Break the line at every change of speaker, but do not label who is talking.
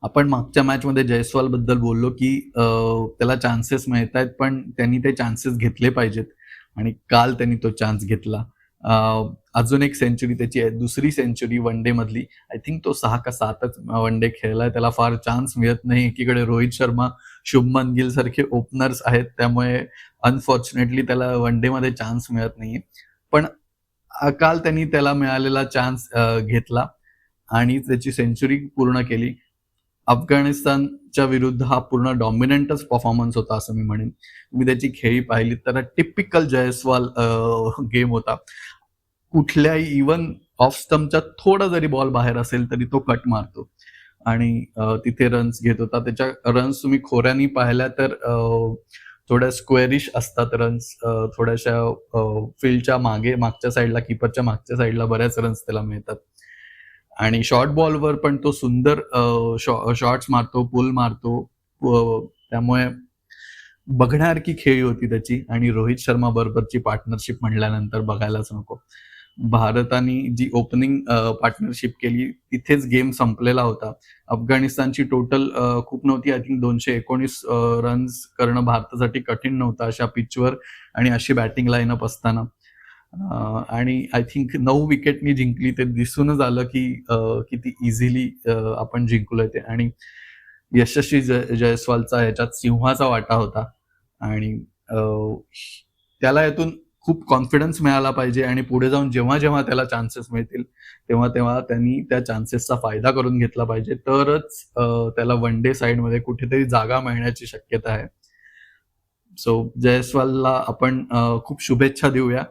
आपण मागच्या मॅचमध्ये जयस्वाल बद्दल बोललो, की त्याला चान्सेस मिळतायत, पण त्यांनी ते चान्सेस घेतले पाहिजेत आणि काल त्यांनी तो चान्स घेतला. अ, अजून एक सेंचुरी त्याची आहे, दुसरी सेंचुरी वन डे मधली. आय थिंक तो 6 का 7च वन डे खेळलाय. त्याला फार चान्स मिळत नाही. एकीकडे रोहित शर्मा, शुभमन गिल सारखे ओपनर्स आहेत, त्यामुळे अनफॉर्च्युनेटली त्याला वन डेमध्ये चान्स मिळत नाहीये. पण काल त्यांनी त्याला मिळालेला चान्स घेतला आणि त्याची सेंचुरी पूर्ण केली. अफगाणिस्तानच्या विरुद्ध हा पूर्ण डॉमिनंटच परफॉर्मन्स होता असं मी म्हणेन. तुम्ही त्याची खेळी पाहिलीत तर टिपिकल जयस्वाल गेम होता. कुठल्याही इव्हन ऑफ स्टंपच्या थोडा जरी बॉल बाहेर असेल तरी तो कट मारतो आणि तिथे रन्स घेत होता. त्याच्या रन्स तुम्ही खोऱ्यानी पाहिल्या तर थोड्या स्क्वेअरिश असतात रन्स. थोड्याशा फील्डच्या मागच्या साईडला, कीपरच्या मागच्या साईडला बऱ्याच रन्स त्याला मिळतात. आणि शॉर्ट बॉलवर पण तो सुंदर शॉट्स मारतो, पुल मारतो. त्यामुळे बघण्यासारखी खेळी होती त्याची आणि रोहित शर्मा बरोबरची पार्टनरशिप म्हणल्यानंतर बघायलाच नको. भारताने जी ओपनिंग पार्टनरशिप केली तिथेच गेम संपलेला होता. अफगाणिस्तानची टोटल खूप नव्हती. आय थिंक 219 रन्स करणं भारतासाठी कठीण नव्हतं अशा पिचवर आणि अशी बॅटिंग लाईनअप असताना. आणि आय थिंक 9 विकेटनी जिंकली. ते दिसूनच आलं की किती इझिली आपण जिंकलोय ते आणि यशस्वी जयस्वालचा ह्याच्यात सिंहाचा वाटा होता आणि अ, त्याला यातून खूप कॉन्फिडन्स मिळाला पाहिजे आणि पुढे जाऊन जेव्हा त्याला चान्सेस मिळतील तेव्हा त्यांनी त्या चान्सेसचा फायदा करून घेतला पाहिजे. तरच त्याला वन डे साइडमध्ये कुठेतरी जागा मिळण्याची शक्यता आहे. सो जयस्वालला आपण खूप शुभेच्छा देऊया.